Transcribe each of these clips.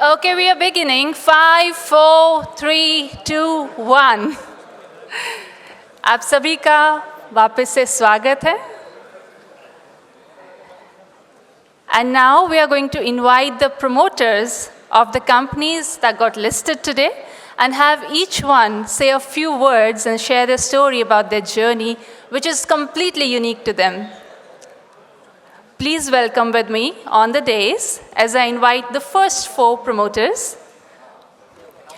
Okay, we are beginning. 5, 4, 3, 2, 1. आप सभी का वापस से स्वागत है. And now we are going to invite the promoters of the companies that got listed today and have each one say a few words and share their story about their journey, which is completely unique to them. Please welcome with me on the dais as I invite the first 4 promoters.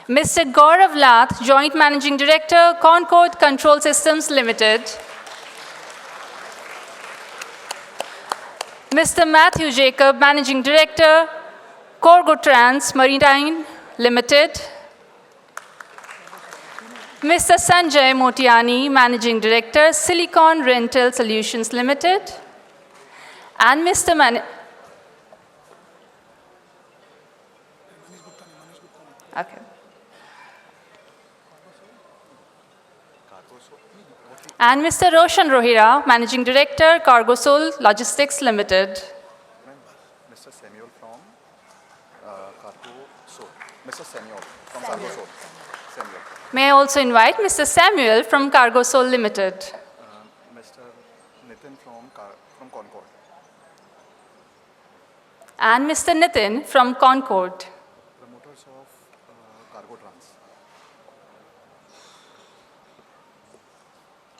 Mr. Gaurav Lath, Joint Managing Director, Concord Control Systems Limited. Mr. Matthew Jacob, Managing Director, Corgo Trans Maritime Limited. Mr. Sanjay Motiani, Managing Director, Silicon Rental Solutions Limited. And Mr. Okay. And Mr. Roshan Rohira, Managing Director, Cargosol Logistics Limited. Mr. Samuel from Cargosol. Mr. Samuel from Cargosol. Samuel. May I also invite Mr. Samuel from Cargosol Limited. Mr. Nitin from Concord. And Mr. Nitin from Concord. Promoters of Cargo Trans.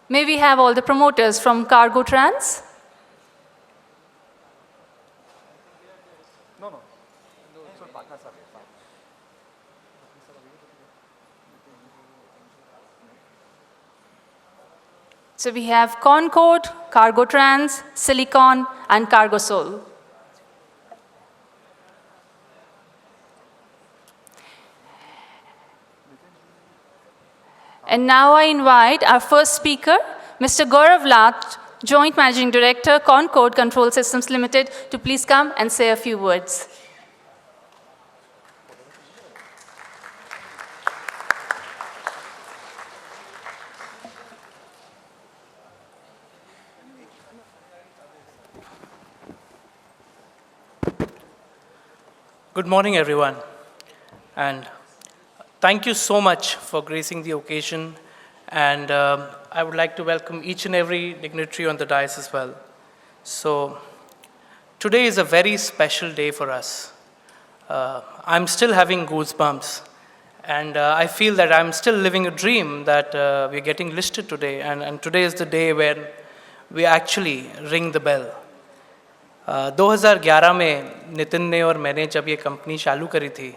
May we have all the promoters from Cargo Trans? No. So we have Concord, Cargo Trans, Silicon, and Cargosol. And now I invite our first speaker, Mr. Gaurav Lath, Joint Managing Director, Concord Control Systems Limited, to please come and say a few words. Good morning, everyone, and thank you so much for gracing the occasion, and I would like to welcome each and every dignitary on the dais as well. So, today is a very special day for us. I'm still having goosebumps, and I feel that I'm still living a dream that we're getting listed today, and today is the day when we actually ring the bell. 2011 में नितिन ने और मैंने जब ये company चालू करी थी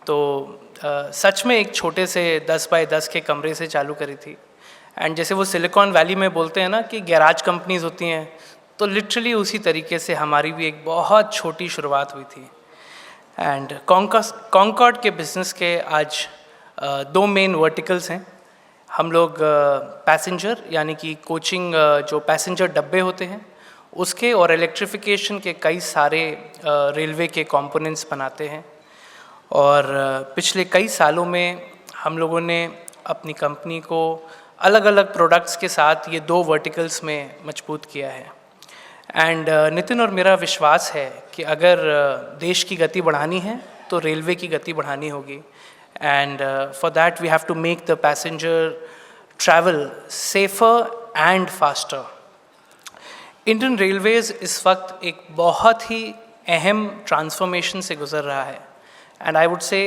तो सच में एक छोटे से 10 बाय 10 के कमरे से चालू करी थी एंड जैसे वो सिलिकॉन वैली में बोलते हैं ना कि गैराज कंपनीज होती हैं तो लिटरली उसी तरीके से हमारी भी एक बहुत छोटी शुरुआत हुई थी एंड कॉन्कॉर्ड के बिज़नेस के आज 2 मेन वर्टिकल्स हैं हम लोग पैसेंजर यानी कि कोचिंग जो पैसेंजर डब्बे होते हैं उसके और इलेक्ट्रिफिकेशन के कई सारे रेलवे के कंपोनेंट्स बनाते हैं और पिछले कई सालों में हम लोगों ने अपनी कंपनी को अलग अलग प्रोडक्ट्स के साथ ये 2 वर्टिकल्स में मजबूत किया है एंड नितिन और मेरा विश्वास है कि अगर देश की गति बढ़ानी है तो रेलवे की गति बढ़ानी होगी and for that we have to make the passenger travel safer and faster Indian railways इस वक्त एक बहुत ही अहम ट्रांसफॉर्मेशन से गुज़र रहा है and I would say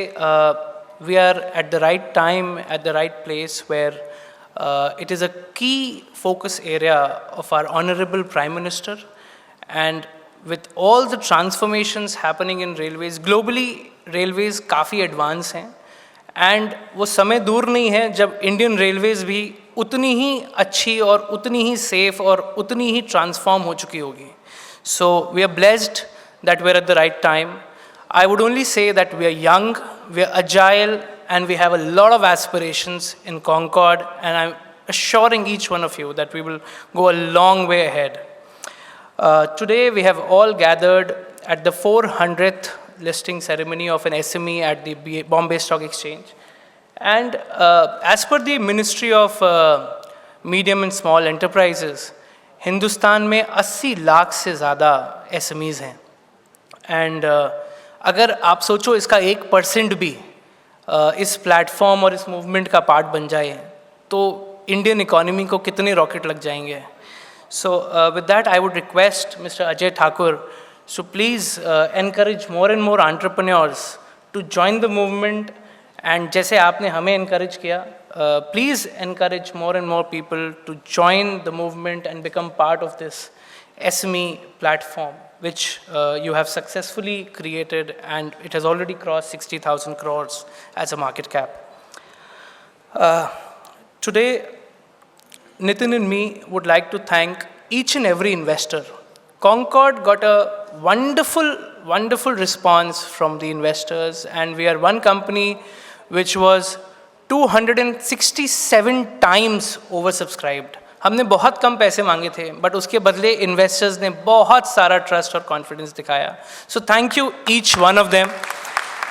we are at the right time at the right place where it is a key focus area of our honorable Prime Minister and with all the transformations happening in railways, globally railways काफ़ी advanced हैं and वो समय दूर नहीं है जब Indian railways भी उतनी ही अच्छी और उतनी ही safe और उतनी ही transform हो चुकी होगी. So we are blessed that we are at the right time. I would only say that we are young, we are agile, and we have a lot of aspirations in Concord, and I'm assuring each one of you that we will go a long way ahead. Today we have all gathered at the 400th listing ceremony of an SME at the Bombay Stock Exchange. And as per the Ministry of Medium and Small Enterprises, Hindustan में 80 लाख से ज़्यादा SMEs हैं. And अगर आप सोचो इसका 1% भी इस प्लेटफॉर्म और इस मूवमेंट का पार्ट बन जाए तो इंडियन इकोनॉमी को कितने रॉकेट लग जाएंगे. So with that I would request Mr. Ajay Thakur to please encourage more and more entrepreneurs to join the movement, and जैसे आपने हमें encourage किया, please encourage more and more people to join the movement and become part of this SME platform which you have successfully created, and it has already crossed 60,000 crores as a market cap. Today Nitin and me would like to thank each and every investor. Concord got a wonderful response from the investors, and we are one company which was 267 times oversubscribed. हमने बहुत कम पैसे मांगे थे, but उसके बदले investors ने बहुत सारा ट्रस्ट और कॉन्फिडेंस दिखाया. So thank you each one of them,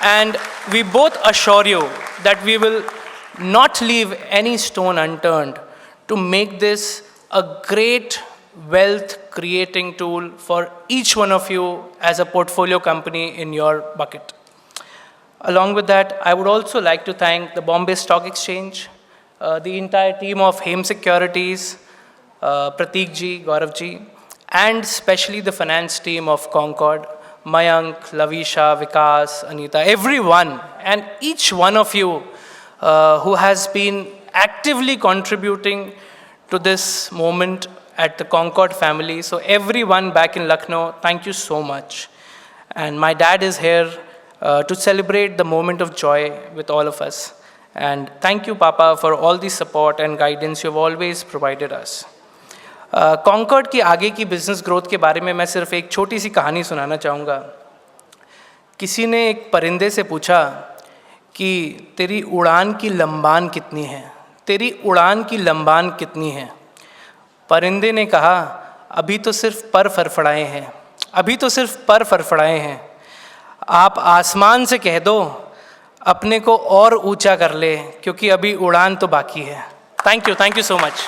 and we both assure you that we will not leave any stone unturned to make this a great wealth creating tool for each one of you as a portfolio company in your bucket. Along with that, I would also like to thank the Bombay Stock Exchange, the entire team of Hem Securities, Prateek ji, Gaurav ji, and especially the finance team of Concord, Mayank, Lavisha, Vikas, Anita, everyone, and each one of you who has been actively contributing to this moment at the Concord family. So everyone back in Lucknow, thank you so much. And my dad is here to celebrate the moment of joy with all of us. And thank you, Papa, for all the support and guidance you have always provided us. Concord की आगे की business growth के बारे में मैं सिर्फ एक छोटी सी कहानी सुनाना चाहूँगा. किसी ने एक परिंदे से पूछा कि तेरी उड़ान की लंबान कितनी है, तेरी उड़ान की लंबान कितनी है. परिंदे ने कहा, अभी तो सिर्फ पर फड़फड़ाए हैं, अभी तो सिर्फ पर फड़फड़ाए हैं. आप आसमान से कह दो अपने को और ऊंचा कर ले, क्योंकि अभी उड़ान तो बाकी है. Thank you so much.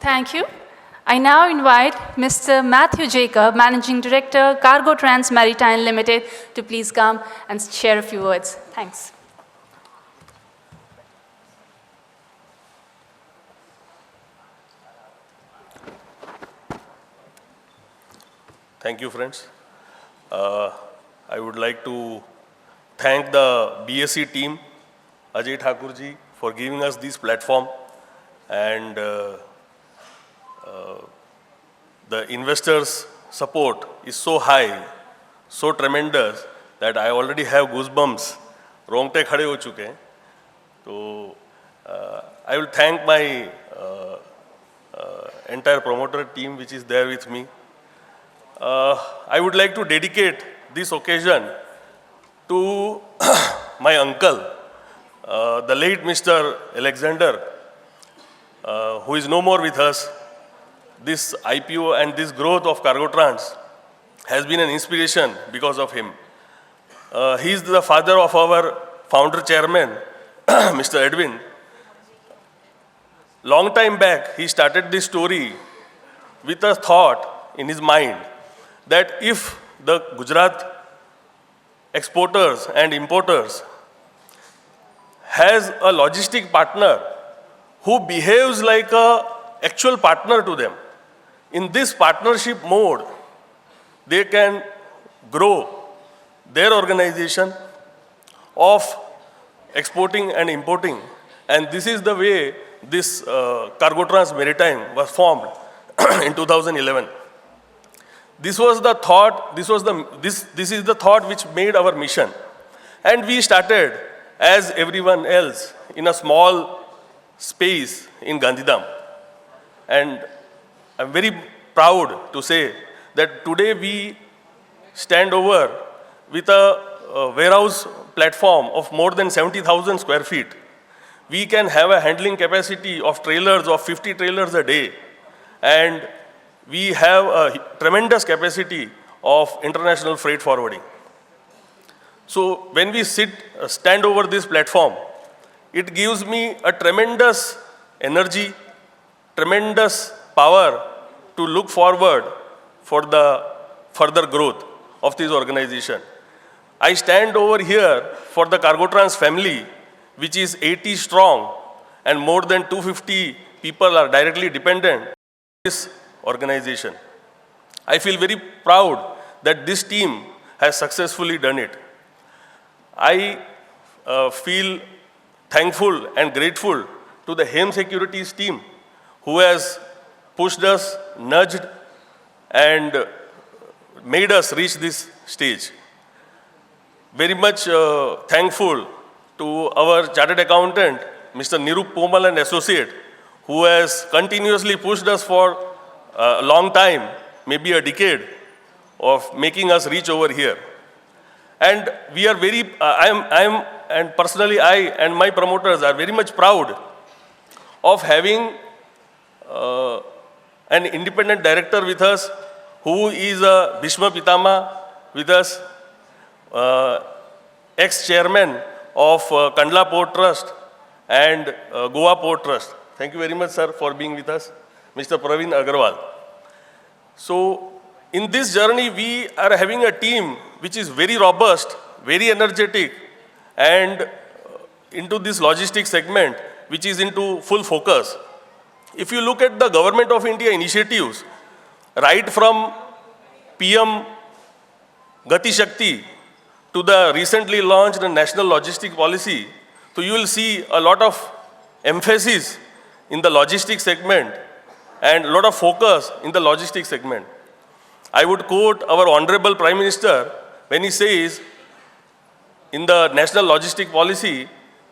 Thank you. I now invite Mr. Matthew Jacob, Managing Director, Cargo Trans Maritime Limited, to please come and share a few words. Thanks. Thank you, friends. I would like to thank the BSE team, Ajay Thakur ji, for giving us this platform, and the investors' support is so high, so tremendous that I already have goosebumps. रोंगटे खड़े हो चुके हैं. तो I will thank my entire promoter team which is there with me. I would like to dedicate this occasion to my uncle, the late Mr. Alexander, who is no more with us. This IPO and this growth of Cargo Trans has been an inspiration because of him. He is the father of our founder chairman, Mr. Edwin. Long time back, he started this story with a thought in his mind that if the Gujarat exporters and importers has a logistic partner who behaves like an actual partner to them, in this partnership mode, they can grow their organization of exporting and importing. And this is the way this Cargo Trans Maritime was formed in 2011. This was the thought, this is the thought which made our mission. And we started, as everyone else, in a small space in Gandhidham. And I'm very proud to say that today we stand over with a warehouse platform of more than 70,000 square feet. We can have a handling capacity of trailers of 50 trailers a day. And we have a tremendous capacity of international freight forwarding. So when we stand over this platform, it gives me a tremendous energy, tremendous power to look forward for the further growth of this organization. I stand over here for the Cargotrans family, which is 80 strong, and more than 250 people are directly dependent on this organization. I feel very proud that this team has successfully done it. I feel thankful and grateful to the Home Securities team who has pushed us, nudged, and made us reach this stage. Very much thankful to our chartered accountant, Mr. Nirup Pomal and Associate, who has continuously pushed us for a long time, maybe a decade, of making us reach over here. And we are very, and personally I and my promoters are very much proud of having an independent director with us who is a Bhishma Pitama with us, ex-chairman of Kandla Port Trust and Goa Port Trust. Thank you very much, sir, for being with us. Mr. Praveen Agarwal. So, in this journey, we are having a team which is very robust, very energetic, and into this logistics segment, which is into full focus. If you look at the Government of India initiatives, right from PM Gati Shakti to the recently launched National Logistic Policy, so you will see a lot of emphasis in the logistics segment and a lot of focus in the logistics segment. I would quote our Honorable Prime Minister when he says, in the National Logistic Policy,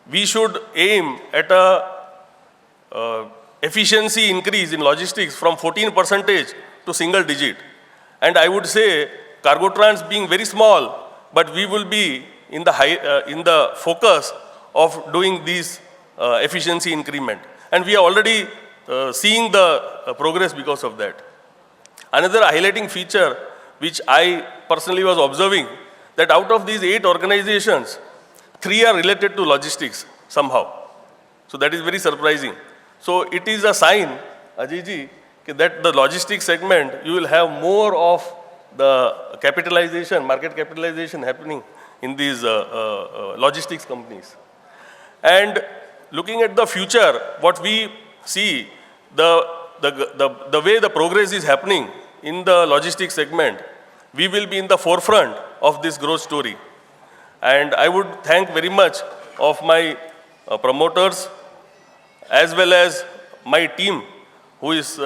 we should aim at a efficiency increase in logistics from 14% to single digit. And I would say, Cargotrans being very small, but we will be in the focus of doing these efficiency increment. And we are already seeing the progress because of that. Another highlighting feature which I personally was observing, that out of these 8 organizations, 3 are related to logistics somehow. So that is very surprising. So it is a sign, Ajay ji, that the logistics segment, you will have more of the capitalization, market capitalization happening in these logistics companies. And looking at the future, what we see, the way the progress is happening in the logistics segment, we will be in the forefront of this growth story. And I would thank very much of my promoters as well as my team who is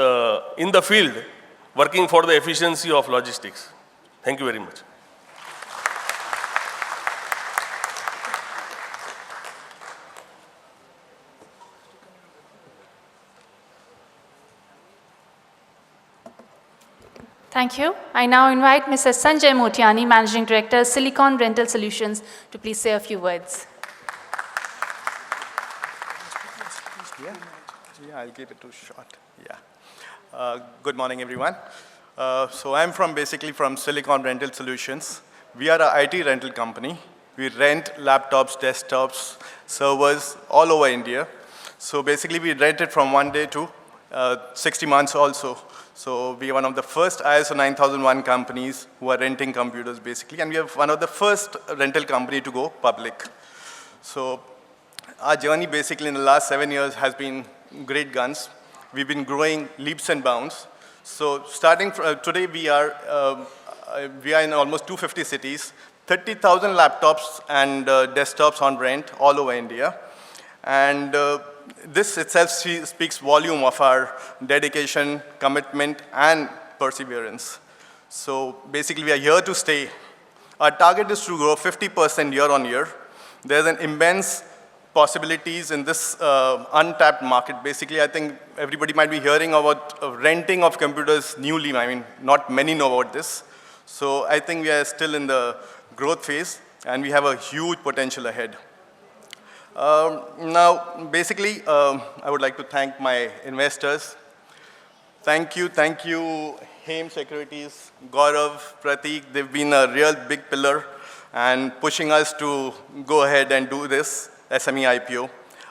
in the field working for the efficiency of logistics. Thank you very much. Thank you. I now invite Mr. Sanjay Motiani, Managing Director, Silicon Rental Solutions, to please say a few words. Yeah, I'll keep it too short. Yeah. Good morning, everyone. So I'm basically from Silicon Rental Solutions. We are an IT rental company. We rent laptops, desktops, servers all over India. So basically, we rent it from 1 day to 60 months also. So we are one of the first ISO 9001 companies who are renting computers, basically, and we are one of the first rental company to go public. So our journey, basically, in the last 7 years has been great guns. We've been growing leaps and bounds. So starting from today, we are in almost 250 cities, 30,000 laptops and desktops on rent all over India. And this itself speaks volume of our dedication, commitment, and perseverance. So basically, we are here to stay. Our target is to grow 50% year on year. There's an immense possibilities in this untapped market. Basically, I think everybody might be hearing about renting of computers newly. I mean, not many know about this. So I think we are still in the growth phase, and we have a huge potential ahead. Now, basically, I would like to thank my investors. Thank you, Home Securities, Gaurav, Prateek. They've been a real big pillar and pushing us to go ahead and do this SME IPO.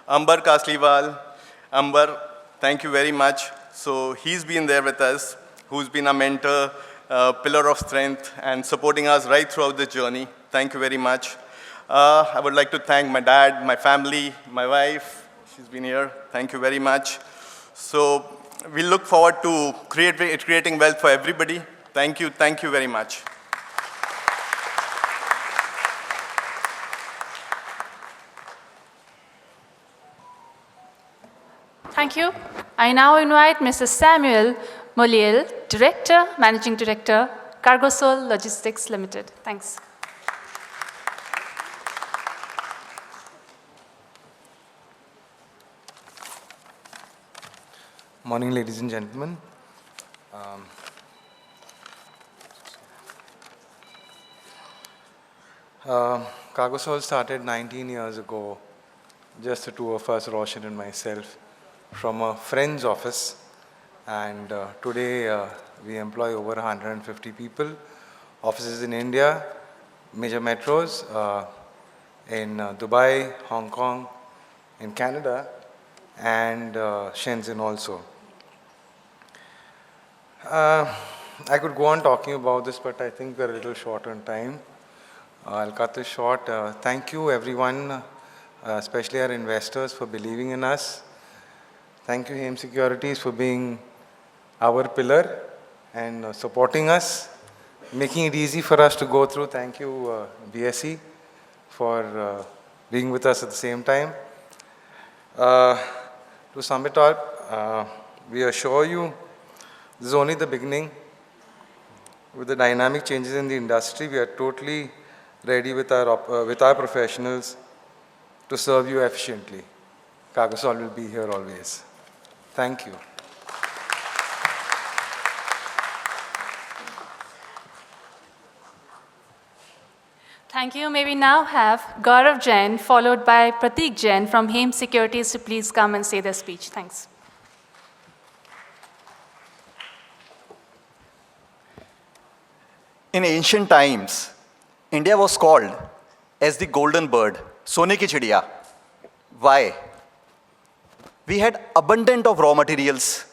Ambar Kasliwal. Ambar, thank you very much. So he's been there with us, who's been a mentor, pillar of strength, and supporting us right throughout the journey. Thank you very much. I would like to thank my dad, my family, my wife. She's been here. Thank you very much. So we look forward to creating wealth for everybody. Thank you very much. Thank you. I now invite Mr. Samuel Moliel, Director, Managing Director, Cargosol Logistics Limited. Thanks. Morning, ladies and gentlemen. Cargosol started 19 years ago, just the two of us, Roshan and myself, from a friend's office. And today we employ over 150 people, offices in India, major metros, in Dubai, Hong Kong, in Canada, and Shenzhen also. I could go on talking about this, but I think we're a little short on time. I'll cut this short. Thank you, everyone, especially our investors, for believing in us. Thank you, HEM Securities, for being our pillar and supporting us, making it easy for us to go through. Thank you, BSE, for being with us at the same time. To sum it up, we assure you this is only the beginning. With the dynamic changes in the industry, we are totally ready with our professionals to serve you efficiently. Cargosol will be here always. Thank you. Thank you. May we now have Gaurav Jain, followed by Prateek Jain from HEM Securities to please come and say their speech. Thanks. In ancient times, India was called as the golden bird, Sone ki chidiya. Why? We had abundant of raw materials,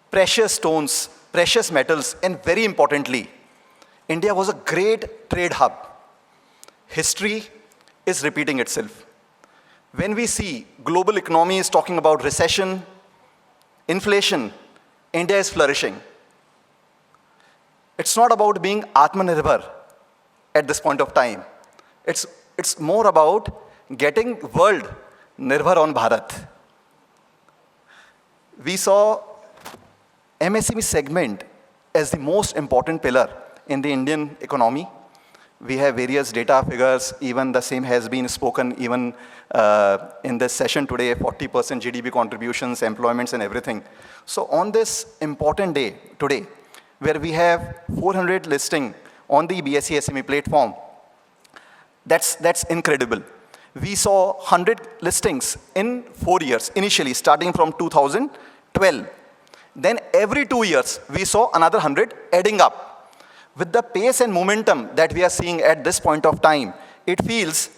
precious stones, precious metals, and very importantly, India was a great trade hub. History is repeating itself. When we see global economy is talking about recession, inflation, India is flourishing. It's not about being Atmanirbhar at this point of time. It's more about getting world Nirbhar on Bharat. We saw MSME segment as the most important pillar in the Indian economy. We have various data figures, even the same has been spoken even in this session today, 40% GDP contributions, employments and everything. So on this important day today, where we have 400 listing on the BSE SME platform, that's incredible. We saw 100 listings in 4 years, initially starting from 2012. Then every 2 years, we saw another 100 adding up. With the pace and momentum that we are seeing at this point of time, it feels,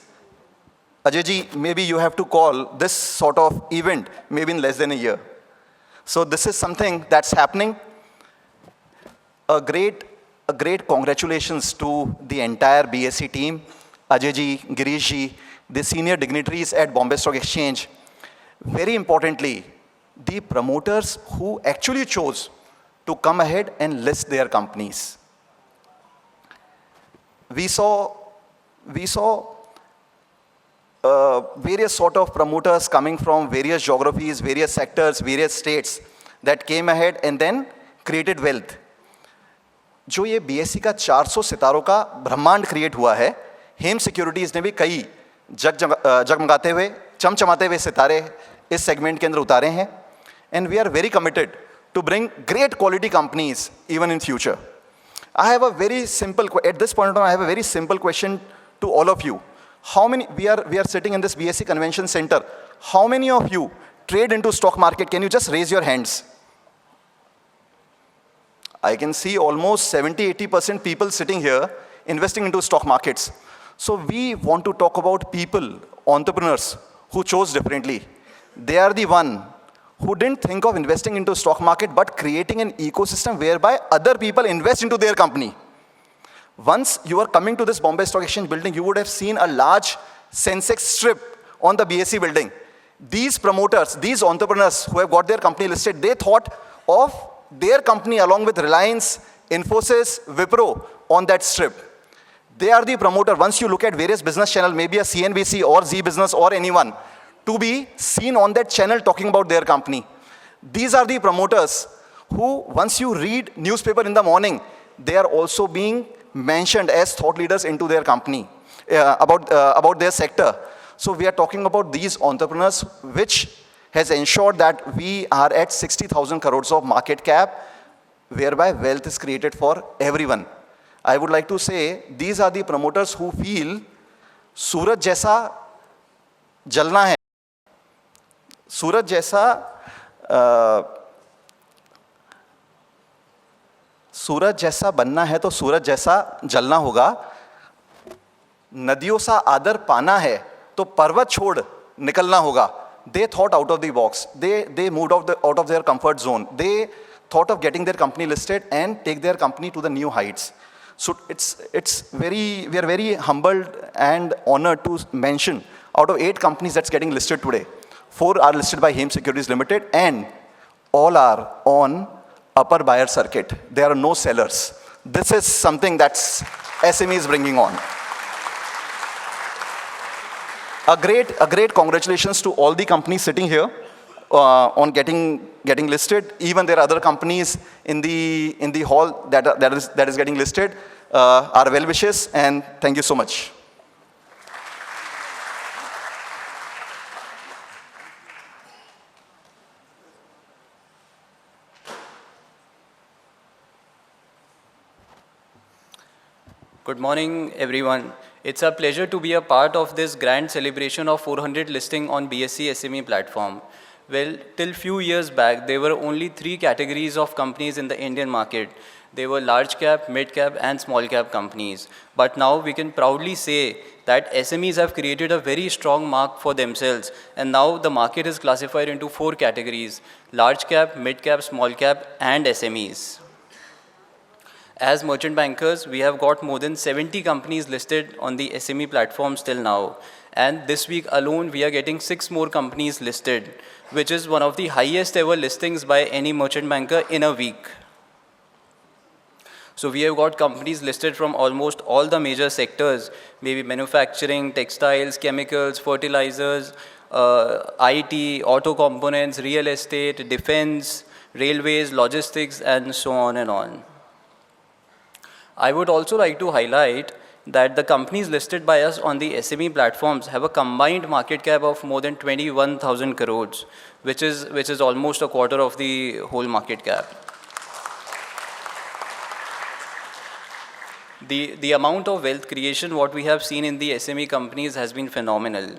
Ajay-ji, maybe you have to call this sort of event maybe in less than a year. So this is something that's happening. A great congratulations to the entire BSE team, Ajay-ji, Girish-ji, the senior dignitaries at Bombay Stock Exchange. Very importantly, the promoters who actually chose to come ahead and list their companies. We saw various sort of promoters coming from various geographies, various sectors, various states that came ahead and then created wealth. जो ये BSE का 400 सितारों का ब्रह्मांड create हुआ है, हेम securities ने भी कई जगमगाते हुए, चमचमाते हुए सितारे इस सेगमेंट के अंदर उतारे हैं. And we are very committed to bring great quality companies even in future. I have a very simple, at this point in time, I have a very simple question to all of you. How many, we are sitting in this BSE Convention Center. How many of you trade into stock market? Can you just raise your hands? I can see almost 70-80% people sitting here investing into stock markets. So we want to talk about people, entrepreneurs, who chose differently. They are the one who didn't think of investing into stock market, but creating an ecosystem whereby other people invest into their company. Once you are coming to this Bombay Stock Exchange building, you would have seen a large Sensex strip on the BSE building. These promoters, these entrepreneurs who have got their company listed, they thought of their company along with Reliance, Infosys, Wipro on that strip. They are the promoter. Once you look at various business channels, maybe a CNBC or Z Business or anyone, to be seen on that channel talking about their company. These are the promoters who, once you read newspaper in the morning, they are also being mentioned as thought leaders into their company, about their sector. So we are talking about these entrepreneurs, which has ensured that we are at 60,000 crores of market cap, whereby wealth is created for everyone. I would like to say, these are the promoters who feel सूरज जैसा जलना है, सूरज जैसा सूरज जैसा बनना है तो सूरज जैसा जलना होगा, नदियों सा आदर पाना है तो पर्वत छोड़ निकलना होगा. They thought out of the box. They moved out of their comfort zone. They thought of getting their company listed and take their company to the new heights. So we are very humbled and honored to mention, out of 8 companies that's getting listed today, 4 are listed by Hem Securities Limited and all are on upper buyer circuit. There are no sellers. This is something that's SME is bringing on. A great congratulations to all the companies sitting here on getting listed. Even there are other companies in the hall that is getting listed. Our well wishes, and thank you so much. Good morning, everyone. It's a pleasure to be a part of this grand celebration of 400 listing on BSE SME platform. Well, till few years back, there were only 3 categories of companies in the Indian market. They were large cap, mid cap, and small cap companies. But now we can proudly say that SMEs have created a very strong mark for themselves. And now the market is classified into 4 categories: large cap, mid cap, small cap, and SMEs. As merchant bankers, we have got more than 70 companies listed on the SME platforms till now. And this week alone, we are getting 6 more companies listed, which is one of the highest ever listings by any merchant banker in a week. So we have got companies listed from almost all the major sectors, maybe manufacturing, textiles, chemicals, fertilizers, IT, auto components, real estate, defense, railways, logistics, and so on and on. I would also like to highlight that the companies listed by us on the SME platforms have a combined market cap of more than 21,000 crores, which is almost a quarter of the whole market cap. The amount of wealth creation what we have seen in the SME companies has been phenomenal.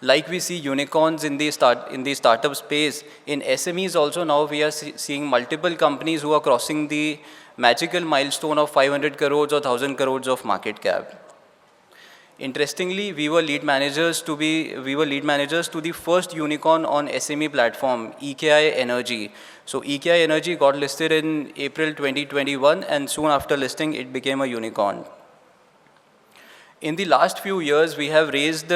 Like we see unicorns in the startup space, in SMEs also now we are seeing multiple companies who are crossing the magical milestone of 500 crores or 1,000 crores of market cap. Interestingly, we were lead managers to the first unicorn on SME platform, EKI Energy. So EKI Energy got listed in April 2021, and soon after listing, it became a unicorn. In the last few years, we have raised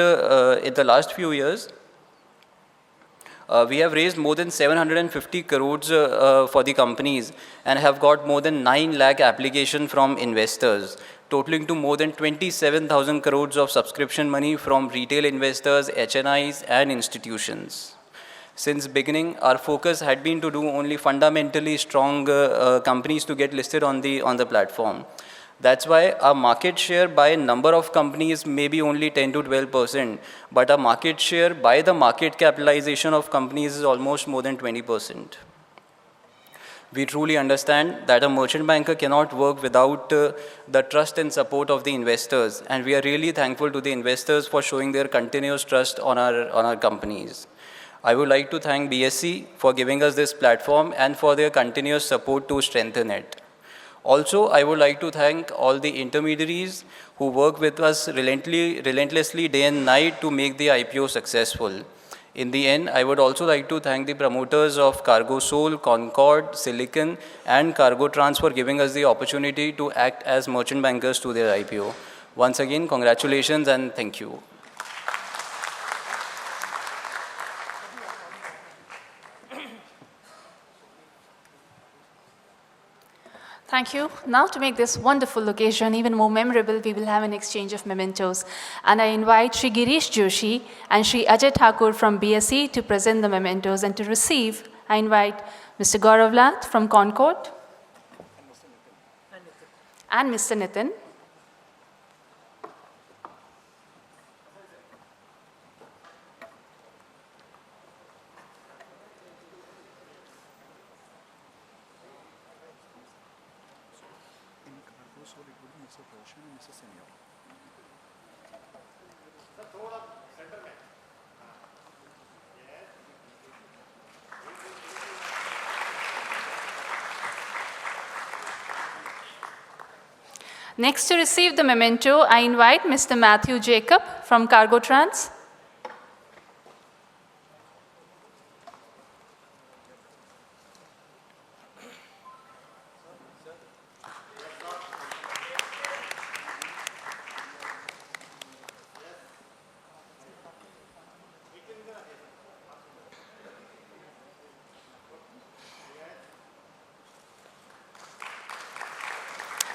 we have raised more than 750 crores for the companies and have got more than 9 lakh applications from investors, totaling to more than 27,000 crores of subscription money from retail investors, HNIs, and institutions. Since beginning, our focus had been to do only fundamentally strong companies to get listed on the platform. That's why our market share by number of companies may be only 10 to 12%, but our market share by the market capitalization of companies is almost more than 20%. We truly understand that a merchant banker cannot work without the trust and support of the investors, and we are really thankful to the investors for showing their continuous trust on our companies. I would like to thank BSE for giving us this platform and for their continuous support to strengthen it. Also, I would like to thank all the intermediaries who work with us relentlessly day and night to make the IPO successful. In the end, I would also like to thank the promoters of Cargo Soul, Concord, Silicon, and Cargo Trans for giving us the opportunity to act as merchant bankers to their IPO. Once again, congratulations and thank you. Thank you. Now, to make this wonderful occasion even more memorable, we will have an exchange of mementos. And I invite Shri Girish Joshi and Shri Ajay Thakur from BSE to present the mementos. And to receive, I invite Mr. Gaurav Lath from Concord and Mr. Nitin. Next to receive the memento, I invite Mr. Matthew Jacob from Cargo Trans.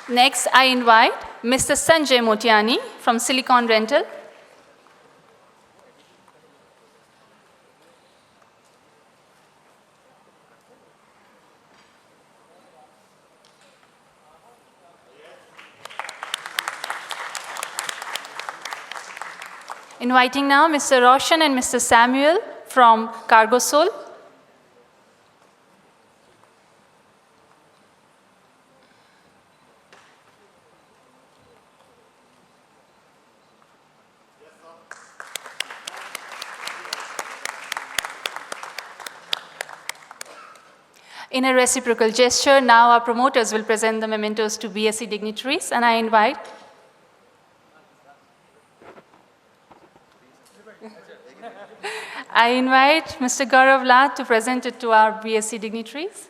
Next, I invite Mr. Sanjay Motiani from Silicon Rental. Inviting now Mr. Roshan and Mr. Samuel from Cargo Soul. In a reciprocal gesture, now our promoters will present the mementos to BSE dignitaries, and I invite Mr. Gaurav Lath to present it to our BSE dignitaries.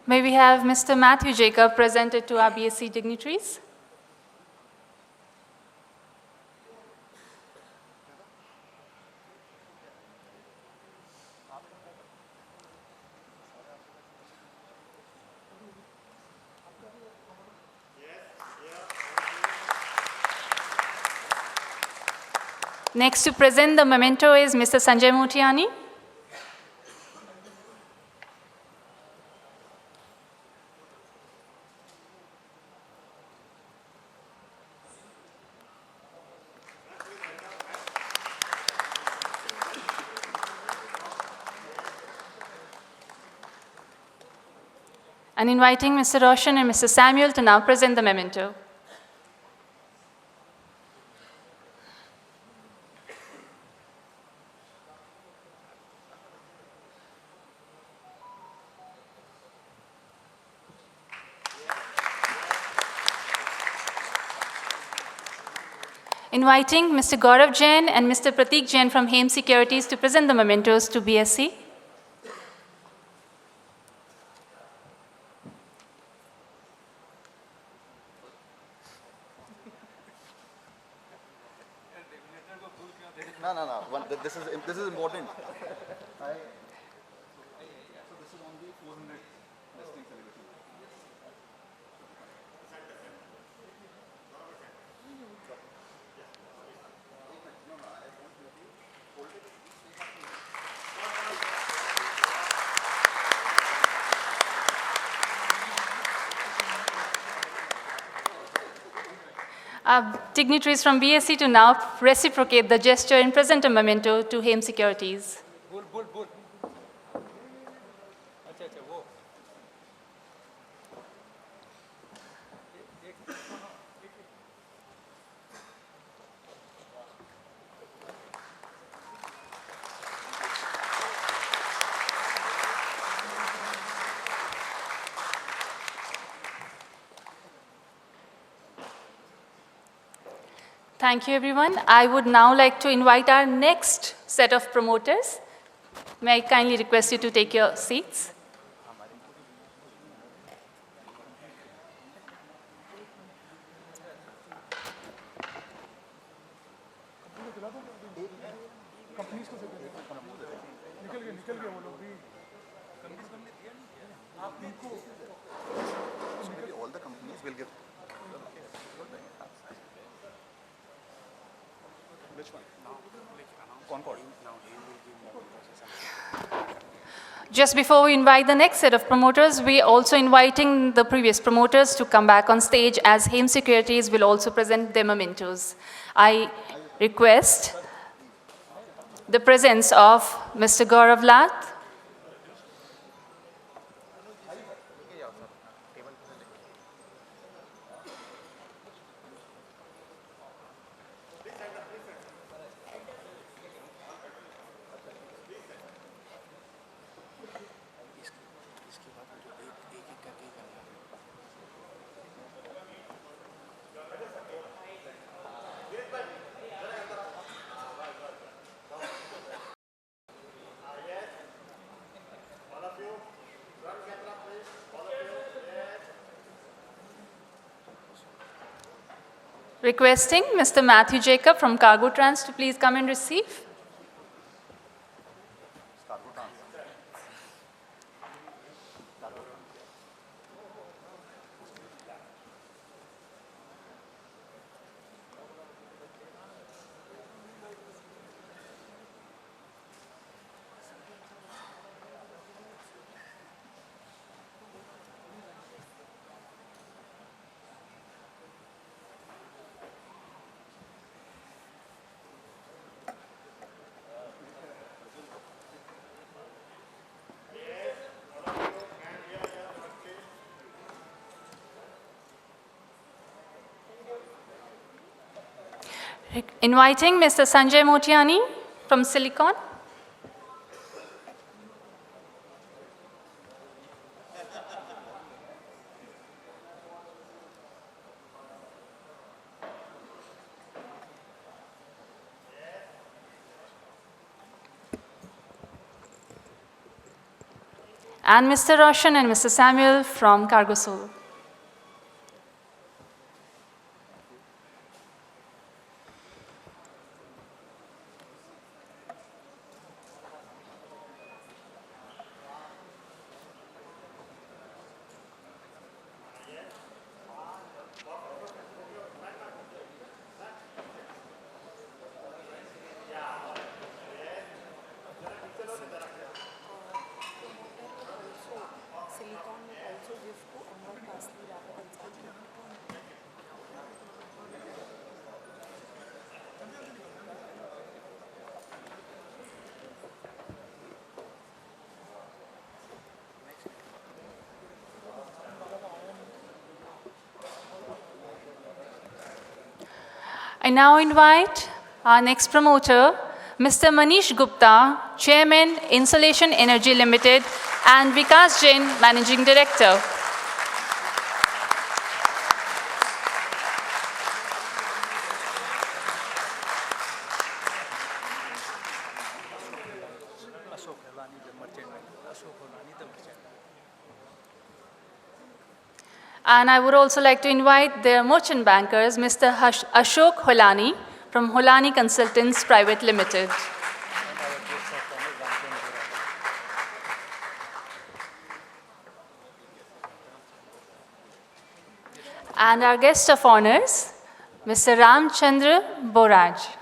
May we have Mr. Matthew Jacob presented to our BSE dignitaries? Next to present the memento is Mr. Sanjay Motiani. And inviting Mr. Roshan and Mr. Samuel to now present the memento. Inviting Mr. Gaurav Jain and Mr. Prateek Jain from Hem Securities to present the mementos to BSE. No. This is important. Dignitaries from BSE to now reciprocate the gesture and present a memento to Hem Securities. Thank you, everyone. I would now like to invite our next set of promoters. May I kindly request you to take your seats? All the companies will give. Which one? Concord. Just before we invite the next set of promoters, we are also inviting the previous promoters to come back on stage, as Hem Securities will also present their mementos. I request the presence of Mr. Gaurav Lath, requesting Mr. Matthew Jacob from Cargo Trans to please come and receive. Inviting Mr. Sanjay Motiani from Silicon. And Mr. Roshan and Mr. Samuel from Cargo Solo. I now invite our next promoter, Mr. Manish Gupta, Chairman, Insulation Energy Limited, and Vikas Jain, Managing Director. And I would also like to invite their merchant bankers, Mr. Ashok Holani from Holani Consultants Private Limited. And our guest of honors, Mr. Ramchandra Boraj.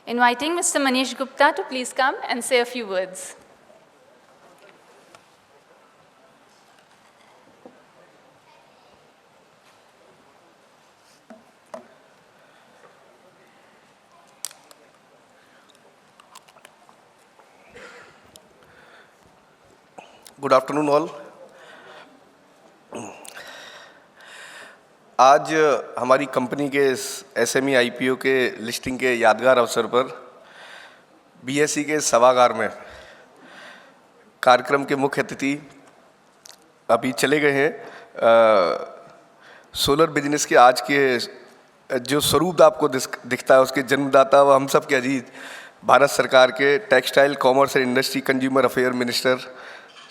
Inviting Mr. Manish Gupta to please come and say a few words. Good afternoon, all. आज हमारी company के SME IPO के listing के यादगार अवसर पर BSE के सभागार में कार्यक्रम के मुख्य अतिथि अभी चले गए हैं। सोलर बिजनेस के आज के जो स्वरूप आपको दिखता है उसके जन्मदाता व हम सब के अजीज भारत सरकार के textile commerce and industry consumer affair minister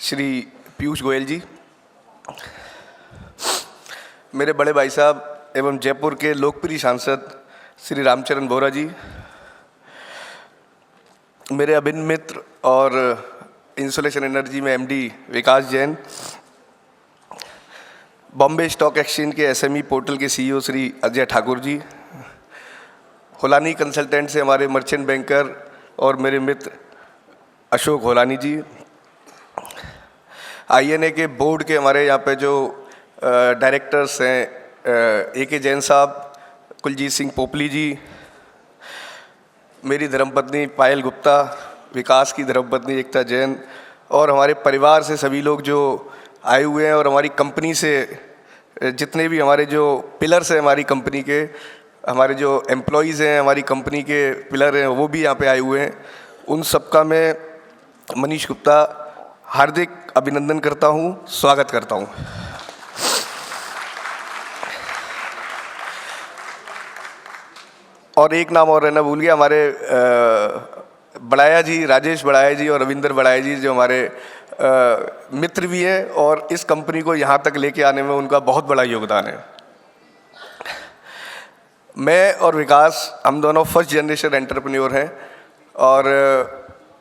Shri Piyush Goyal ji, मेरे बड़े भाई साहब एवं जयपुर के लोकप्रिय सांसद श्री रामचरण बोहरा जी, मेरे अभिन्न मित्र और इंसुलेशन एनर्जी में एमडी विकास जैन, बॉम्बे स्टॉक एक्सचेंज के एसएमई पोर्टल के सीईओ श्री अजय ठाकुर जी, होलानी कंसल्टेंट से हमारे मर्चेंट बैंकर और मेरे मित्र अशोक होलानी जी, आईएनए के बोर्ड के हमारे यहाँ पे जो डायरेक्टर्स हैं ए.के. जैन साहब, कुलजीत सिंह पोपली जी, मेरी धर्मपत्नी पायल गुप्ता, विकास की धर्मपत्नी एकता जैन और हमारे परिवार से सभी लोग जो आए हुए हैं और हमारी कंपनी से जितने भी हमारे जो पिलर्स हैं हमारी कंपनी के, हमारे जो एम्प्लॉयज़ हैं हमारी कंपनी के पिलर हैं वो भी यहाँ पे आए हुए हैं। उन सबका मैं मनीष गुप्ता हार्दिक अभिनंदन करता हूँ, स्वागत करता हूँ। और एक नाम और रहना भूल गया, हमारे बड़ाया जी, राजेश बड़ाया जी और रविंदर बड़ाया जी जो हमारे मित्र भी हैं और इस कंपनी को यहाँ तक लेके आने में उनका बहुत बड़ा योगदान है। मैं और विकास हम दोनों फर्स्ट जनरेशन एंटरप्रेन्योर हैं और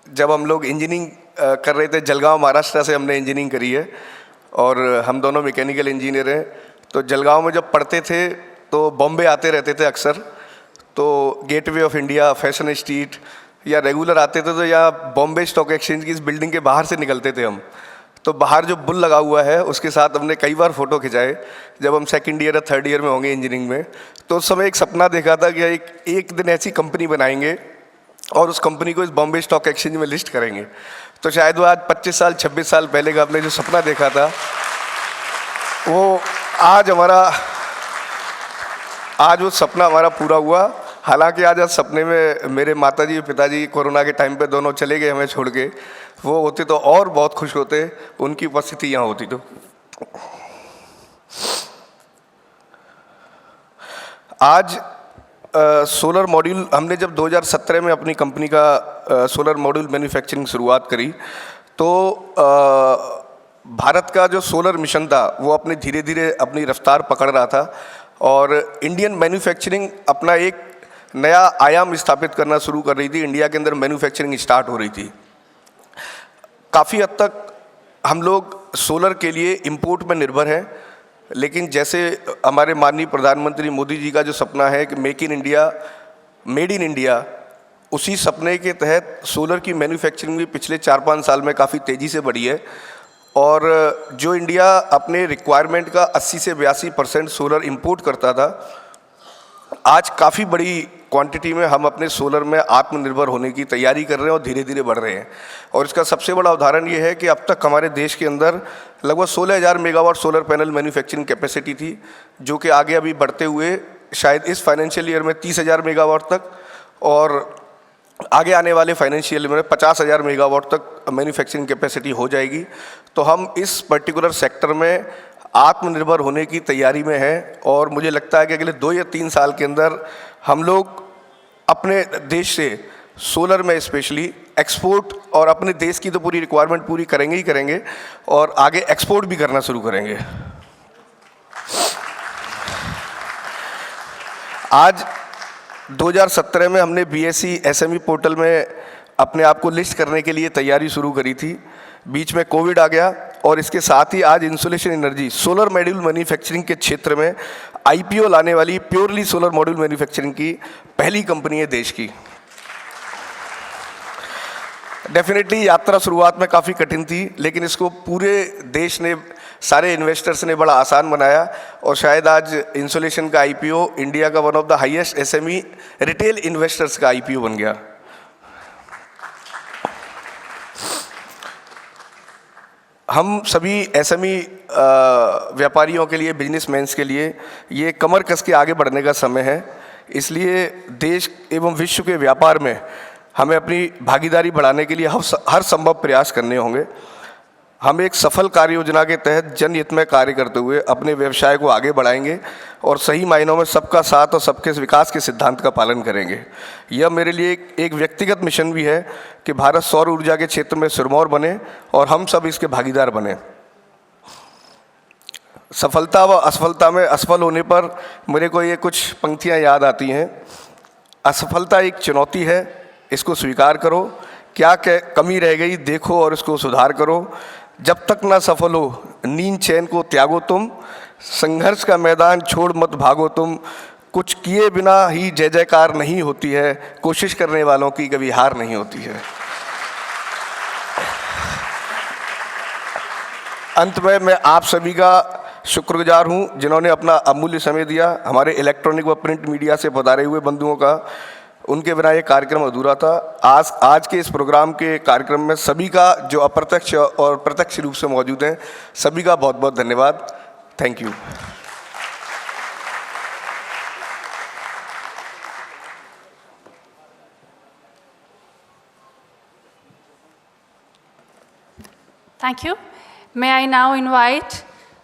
जब हम लोग इंजीनियरिंग कर रहे थे, जलगांव महाराष्ट्र से हमने इंजीनियरिंग करी है और हम दोनों मैकेनिकल इंजीनियर हैं। तो जलगांव में जब पढ़ते थे तो बॉम्बे आते रहते थे अक्सर, तो gateway of India, fashion street या रेगुलर आते थे तो या बॉम्बे स्टॉक एक्सचेंज की इस बिल्डिंग के बाहर से निकलते थे हम। तो बाहर जो बुल लगा हुआ है उसके साथ हमने कई बार फ़ोटो खिंचाए जब हम सेकंड ईयर या थर्ड ईयर में होंगे इंजीनियरिंग में। तो उस समय एक सपना देखा था कि एक दिन ऐसी कंपनी बनाएंगे और उस कंपनी को इस बॉम्बे स्टॉक एक्सचेंज में लिस्ट करेंगे। तो शायद वो आज 25 साल 26 साल पहले का हमने जो सपना देखा था वो आज वो सपना हमारा पूरा हुआ। हालांकि आज सपने में मेरे माताजी और पिताजी कोरोना के टाइम पे दोनों चले गए हमें छोड़ के, वो होते तो और बहुत खुश होते, उनकी उपस्थिति यहाँ होती तो। आज सोलर मॉड्यूल हमने जब 2017 में अपनी कंपनी का सोलर मॉड्यूल मैन्युफैक्चरिंग शुरुआत करी तो भारत का जो सोलर मिशन था वो अपने धीरे धीरे अपनी रफ्तार पकड़ रहा था और इंडियन मैन्युफैक्चरिंग अपना एक नया आयाम स्थापित करना शुरू कर रही थी। इंडिया के अंदर मैन्युफैक्चरिंग स्टार्ट हो रही थी। काफ़ी हद तक हम लोग सोलर के लिए इंपोर्ट में निर्भर हैं, लेकिन जैसे हमारे माननीय प्रधानमंत्री मोदी जी का जो सपना है कि make in India, made in India, उसी सपने के तहत सोलर की मैन्युफैक्चरिंग भी पिछले 4-5 साल में काफ़ी तेज़ी से बढ़ी है और जो इंडिया अपने रिक्वायरमेंट का 80 से 82% सोलर इंपोर्ट करता था, आज काफ़ी बड़ी क्वांटिटी में हम अपने सोलर में आत्मनिर्भर होने की तैयारी कर रहे हैं और धीरे धीरे बढ़ रहे हैं। और इसका सबसे बड़ा उदाहरण ये है कि अब तक हमारे देश के अंदर लगभग 16,000 megawatt solar panel manufacturing capacity थी, जो कि आगे अभी बढ़ते हुए शायद इस फाइनेंशियल ईयर में 30,000 मेगावाट तक और आगे आने वाले फाइनेंशियल ईयर में 50,000 मेगावाट तक मैन्युफैक्चरिंग कैपेसिटी हो जाएगी। तो हम इस पर्टिकुलर सेक्टर में आत्मनिर्भर होने की तैयारी में हैं और मुझे लगता है कि अगले 2 या 3 साल के अंदर हम लोग अपने देश से सोलर में स्पेशली एक्सपोर्ट और अपने देश की तो पूरी रिक्वायरमेंट पूरी करेंगे ही करेंगे और आगे एक्सपोर्ट भी करना शुरू करेंगे। आज 2017 में हमने BSE SME पोर्टल में अपने आप को लिस्ट करने के लिए तैयारी शुरू करी थी। बीच में कोविड आ गया और इसके साथ ही आज insulation energy solar module manufacturing के क्षेत्र में IPO लाने वाली प्योरली सोलर मॉड्यूल मैन्युफैक्चरिंग की पहली कंपनी है देश की। डेफिनेटली यात्रा शुरुआत में काफ़ी कठिन थी, लेकिन इसको पूरे देश ने, सारे इन्वेस्टर्स ने बड़ा आसान बनाया और शायद आज इंसुलेशन का IPO इंडिया का one of the highest SME retail investors का IPO बन गया। हम सभी SME व्यापारियों के लिए, बिजनेसमैन्स के लिए ये कमर कस के आगे बढ़ने का समय है। इसलिए देश एवं विश्व के व्यापार में हमें अपनी भागीदारी बढ़ाने के लिए हर संभव प्रयास करने होंगे। हम एक सफल कार्य योजना के तहत जनहित में कार्य करते हुए अपने व्यवसाय को आगे बढ़ाएंगे और सही मायनों में सबका साथ और सबके विकास के सिद्धांत का पालन करेंगे। यह मेरे लिए एक व्यक्तिगत मिशन भी है कि भारत सौर ऊर्जा के क्षेत्र में सिरमौर बने और हम सब इसके भागीदार बने। सफलता व असफलता में असफल होने पर मेरे को ये कुछ पंक्तियाँ याद आती हैं। असफलता एक चुनौती है, इसको स्वीकार करो। क्या कमी रह गई देखो और इसको सुधार करो। जब तक ना सफल हो नींद चैन को त्यागो तुम। संघर्ष का मैदान छोड़ मत भागो तुम। कुछ किए बिना ही जय जयकार नहीं होती है। कोशिश करने वालों की कभी हार नहीं होती है। अंत में मैं आप सभी का शुक्रगुजार हूं जिन्होंने अपना अमूल्य समय दिया। हमारे इलेक्ट्रॉनिक व प्रिंट मीडिया से पधारे हुए बंधुओं का, उनके बिना ये कार्यक्रम अधूरा था। आज के इस प्रोग्राम के कार्यक्रम में सभी का, जो अप्रत्यक्ष और प्रत्यक्ष रूप से मौजूद हैं, सभी का बहुत बहुत धन्यवाद। Thank you. Thank you. May I now invite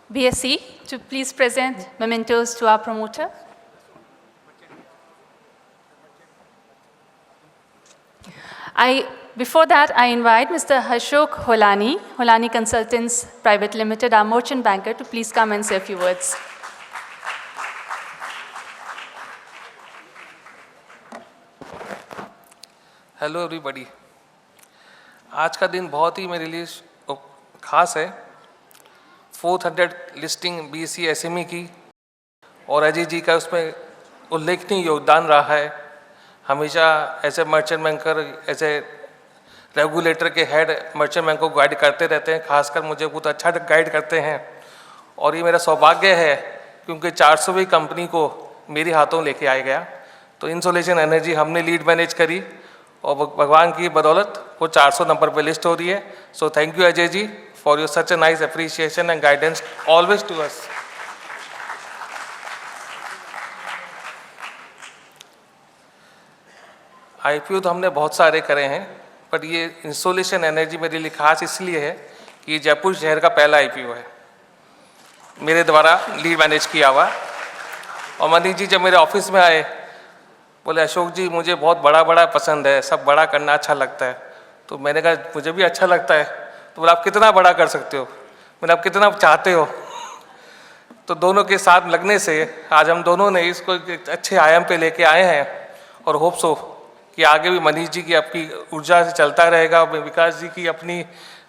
BSE to please present mementos to our promoter. Before that, I invite Mr. Ashok Holani Consultants Private Limited, our merchant banker, to please come and say a few words. Hello everybody. आज का दिन बहुत ही मेरे लिए ख़ास है। 400 listing BSE SME की और अजय जी का उसमें उल्लेखनीय योगदान रहा है। हमेशा as a merchant banker, as a regulator के हेड मर्चेंट बैंक को गाइड करते रहते हैं। खासकर मुझे बहुत अच्छा गाइड करते हैं और ये मेरा सौभाग्य है क्योंकि 400वीं कंपनी को मेरे हाथों लेके आया गया। तो इंसोलेशन एनर्जी हमने लीड मैनेज करी और भगवान की बदौलत वो 400 नंबर पे लिस्ट हो रही है। So thank you Ajay ji for your such a nice appreciation and guidance always to us. IPO तो हमने बहुत सारे करे हैं, पर ये इंसोलेशन एनर्जी मेरे लिए खास इसलिए है कि ये जयपुर शहर का पहला IPO है मेरे द्वारा लीड मैनेज किया हुआ। और मनीष जी जब मेरे ऑफिस में आए, बोले अशोक जी मुझे बहुत बड़ा पसंद है, सब बड़ा करना अच्छा लगता है। तो मैंने कहा मुझे भी अच्छा लगता है। तो बोले आप कितना बड़ा कर सकते हो? मैंने आप कितना चाहते हो? तो दोनों के साथ लगने से आज हम दोनों ने इसको एक अच्छे आयाम पे लेके आए हैं और होप सो कि आगे भी मनीष जी की आपकी ऊर्जा से चलता रहेगा। विकास जी की अपनी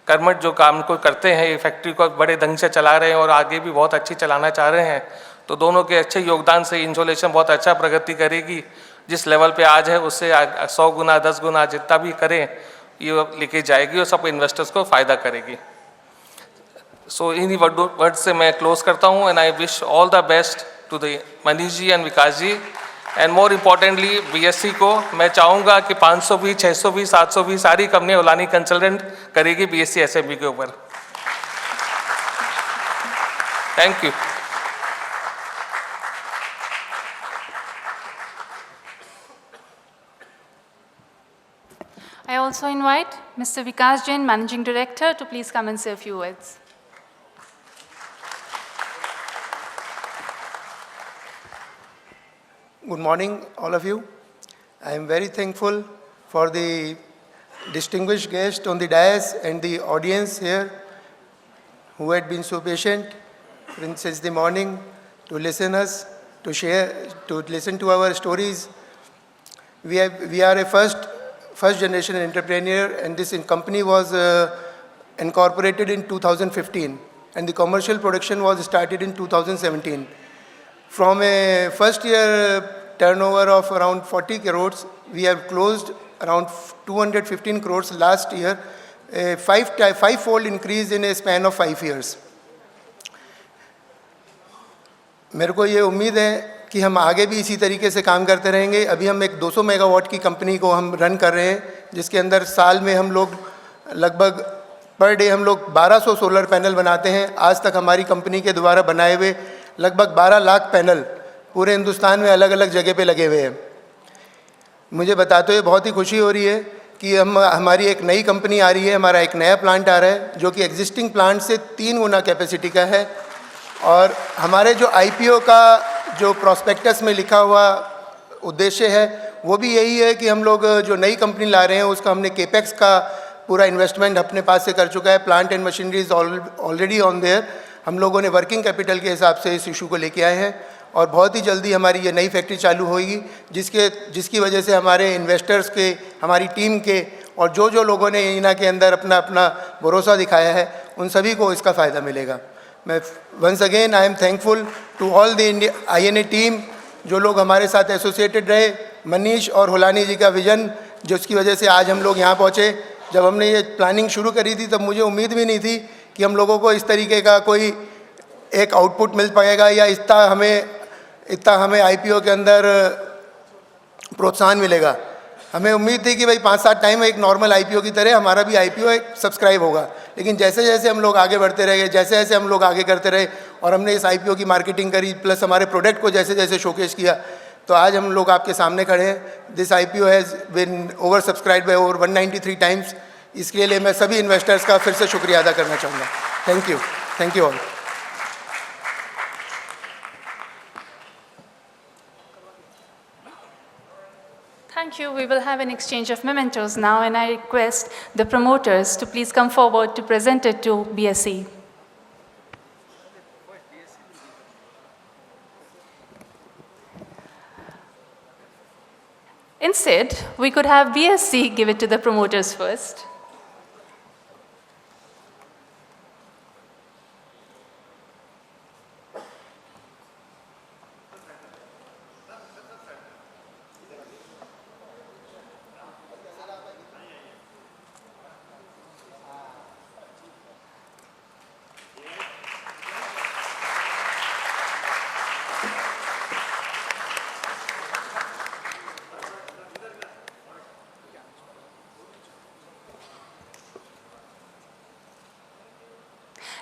कर्मठ जो काम को करते हैं, ये फैक्ट्री को बड़े ढंग से चला रहे हैं और आगे भी बहुत अच्छी चलाना चाह रहे हैं। तो दोनों के अच्छे योगदान से इंसोलेशन बहुत अच्छा प्रगति करेगी। जिस लेवल पे आज है उससे 100 गुना 10 गुना जितना भी करें ये लेके जाएगी और सब इन्वेस्टर्स को फ़ायदा करेगी। सो इन्हीं वर्ड से मैं क्लोज करता हूँ and I wish all the best to the Manish ji and Vikas ji and more importantly BSE को मैं चाहूँगा कि 520, 620, 720 सारी कंपनी होलानी कंसल्टेंट करेगी BSE SME के ऊपर। Thank you. I also invite Mr. Vikas Jain, Managing Director, to please come and say a few words. Good morning, all of you. I am very thankful for the distinguished guests on the dais and the audience here who had been so patient since the morning to listen us, to share, to listen to our stories. We are a first generation entrepreneur, and this company was incorporated in 2015 and the commercial production was started in 2017. From a first year turnover of around 40 crores, we have closed around 215 crores last year, a five-fold increase in a span of 5 years. मेरे को ये उम्मीद है कि हम आगे भी इसी तरीके से काम करते रहेंगे। अभी हम एक 200 मेगावाट की कंपनी को हम रन कर रहे हैं, जिसके अंदर साल में हम लोग लगभग पर डे हम लोग 1200 सोलर पैनल बनाते हैं। आज तक हमारी कंपनी के द्वारा बनाए हुए लगभग 12 लाख पैनल पूरे हिंदुस्तान में अलग अलग जगह पे लगे हुए हैं। मुझे बताते हुए बहुत ही खुशी हो रही है कि हमारी एक नई कंपनी आ रही है, हमारा एक नया प्लांट आ रहा है जो कि एग्जिस्टिंग प्लांट से 3 गुना कैपेसिटी का है। और हमारे जो IPO का जो प्रॉस्पेक्टस में लिखा हुआ उद्देश्य है वो भी यही है कि हम लोग जो नई कंपनी ला रहे हैं उसका हमने केपेक्स का पूरा इन्वेस्टमेंट अपने पास से कर चुका है। Plant and machinery is already on their. हम लोगों ने वर्किंग कैपिटल के हिसाब से इस इशू को लेके आए हैं और बहुत ही जल्दी हमारी ये नई फैक्ट्री चालू होगी जिसकी वजह से हमारे इन्वेस्टर्स के, हमारी टीम के और जो लोगों ने इना के अंदर अपना अपना भरोसा दिखाया है उन सभी को इसका फ़ायदा मिलेगा। मैं once again I am thankful to all the INA team जो लोग हमारे साथ एसोसिएटेड रहे। मनीष और होलानी जी का विज़न जिसकी वजह से आज हम लोग यहाँ पहुँचे। जब हमने ये प्लानिंग शुरू करी थी तब मुझे उम्मीद भी नहीं थी कि हम लोगों को इस तरीके का कोई एक आउटपुट मिल पाएगा या इतना हमें IPO के अंदर प्रोत्साहन मिलेगा। हमें उम्मीद थी कि भाई 5-7 टाइम एक नॉर्मल IPO की तरह हमारा भी IPO एक सब्सक्राइब होगा, लेकिन जैसे जैसे हम लोग आगे बढ़ते रहे, जैसे जैसे हम लोग आगे करते रहे और हमने इस IPO की मार्केटिंग करी प्लस हमारे प्रोडक्ट को जैसे जैसे शोकेस किया तो आज हम लोग आपके सामने खड़े हैं। This IPO has been over subscribe by over 193 times. इसके लिए मैं सभी इन्वेस्टर्स का फिर से शुक्रिया अदा करना चाहूँगा। Thank you all. Thank you. We will have an exchange of mementos now, and I request the promoters to please come forward to present it to BSE. Instead, we could have BSE give it to the promoters first.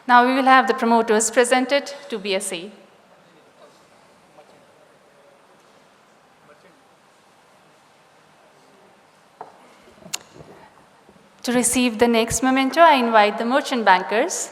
Now we will have the promoters present it to BSE. To receive the next memento, I invite the merchant bankers.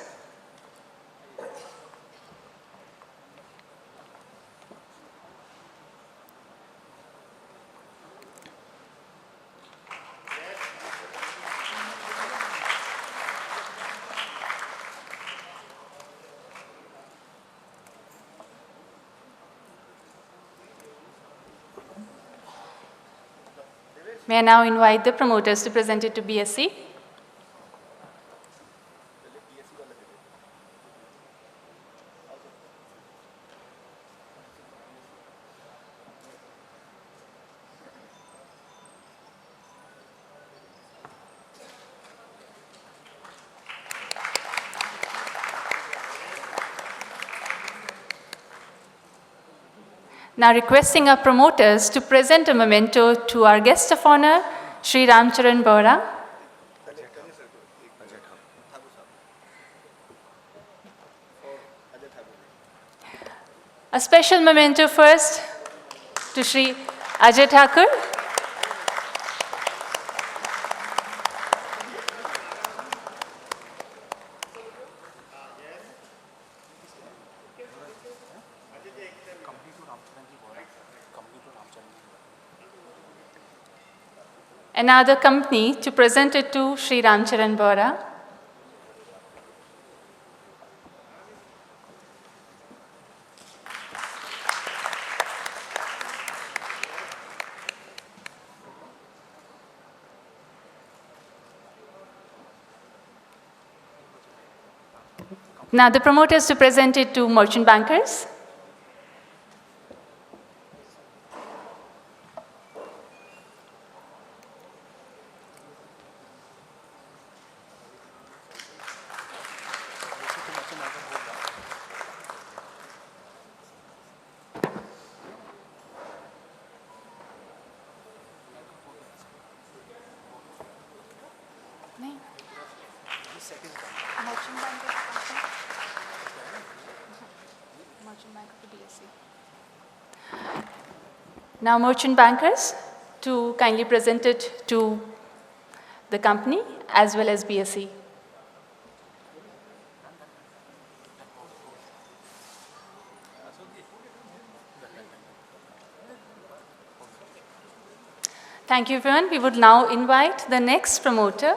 May I now invite the promoters to present it to BSE? Now requesting our promoters to present a memento to our guest of honor, Sri Ramcharan Bora. A special memento first to Sri Ajay Thakur. Another company to present it to Sri Ramcharan Bora. Now the promoters to present it to merchant bankers. Now, merchant bankers to kindly present it to the company as well as BSE. Thank you, everyone. We would now invite the next promoter,